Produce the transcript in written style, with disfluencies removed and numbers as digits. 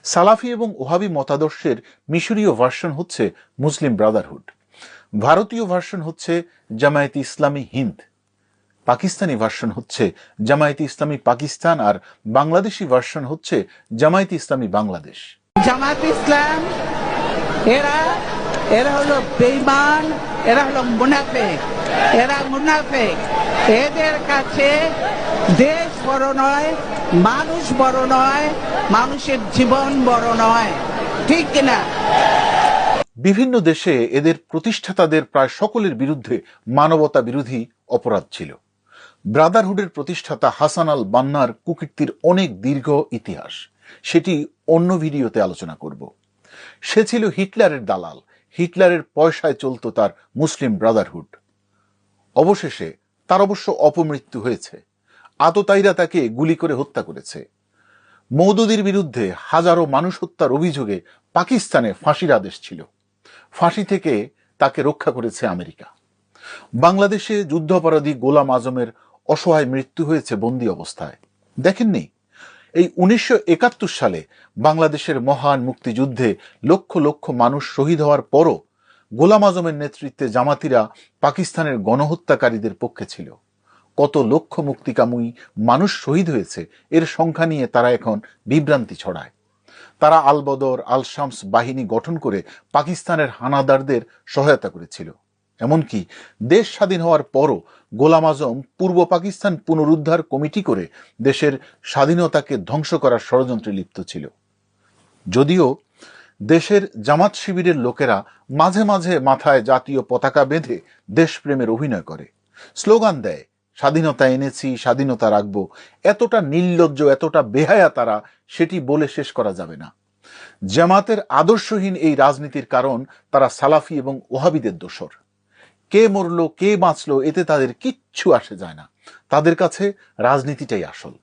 সালাফি এবং ওহাবি মতাদর্শের মিশরীয় ভার্সন হচ্ছে মুসলিম ব্রাদারহুড, ভারতীয় ভার্সন হচ্ছে জামায়াতে ইসলামী হিন্দ, পাকিস্তানি ভার্সন হচ্ছে জামায়াতে ইসলামী পাকিস্তান, আর বাংলাদেশি ভার্সন হচ্ছে জামায়াতে ইসলামী বাংলাদেশ। জামায়াতে ইসলাম এরা হলো বেঈমান, এরা হলো মুনাফিক, এদের কাছে দেশ বড় নয়, মানুষ বড় নয়, মানুষের জীবন বড় নয়, ঠিক কিনা? বিভিন্ন দেশে এদের প্রতিষ্ঠাতাদের প্রায় সকলের বিরুদ্ধে মানবতা বিরোধী অপরাধ ছিল। ব্রাদারহুডের প্রতিষ্ঠাতা হাসান আল বান্নার কুকীর্তির অনেক দীর্ঘ ইতিহাস, সেটি অন্য ভিডিওতে আলোচনা করব। সে ছিল হিটলারের দালাল, হিটলারের পয়সায় চলত তার মুসলিম ব্রাদারহুড। অবশেষে তার অবশ্য অপমৃত্যু হয়েছে, আততায়ীরা তাকে গুলি করে হত্যা করেছে। মওদুদির বিরুদ্ধে হাজারো মানুষ হত্যার অভিযোগে পাকিস্তানে ফাঁসির আদেশ ছিল, ফাঁসি থেকে তাকে রক্ষা করেছে আমেরিকা। বাংলাদেশে যুদ্ধাপরাধী গোলাম আজমের অসহায় মৃত্যু হয়েছে বন্দী অবস্থায়, দেখেননি? এই 1971 সালে বাংলাদেশের মহান মুক্তিযুদ্ধে লক্ষ লক্ষ মানুষ শহীদ হওয়ার পরও গোলাম আজমের নেতৃত্বে জামাতিরা পাকিস্তানের গণহত্যাকারীদের পক্ষে ছিল। কত লক্ষ মুক্তিকামী মানুষ শহীদ হয়েছে এর সংখ্যা নিয়ে তারা এখন বিভ্রান্তি ছড়ায়। তারা আল বদর, আল শামস বাহিনী গঠন করে পাকিস্তানের হানাদারদের সহায়তা করেছিল। এমনকি দেশ স্বাধীন হওয়ার পরও গোলাম আজম পূর্ব পাকিস্তান পুনরুদ্ধার কমিটি করে দেশের স্বাধীনতাকে ধ্বংস করার ষড়যন্ত্রে লিপ্ত ছিল। যদিও দেশের জামাত শিবিরের লোকেরা মাঝে মাঝে মাথায় জাতীয় পতাকা বেঁধে দেশপ্রেমের অভিনয় করে, স্লোগান দেয় স্বাধীনতা এনেছি, স্বাধীনতা রাখবো। এতটা নির্লজ্জ, এতটা বেহায়া তারা, সেটি বলে শেষ করা যাবে না। জামাতের আদর্শহীন এই রাজনীতির কারণ তারা সালাফি এবং ওহাবিদের দোসর। কে মরলো কে বাঁচলো এতে তাদের কিচ্ছু আসে যায় না, তাদের কাছে রাজনীতিটাই আসল।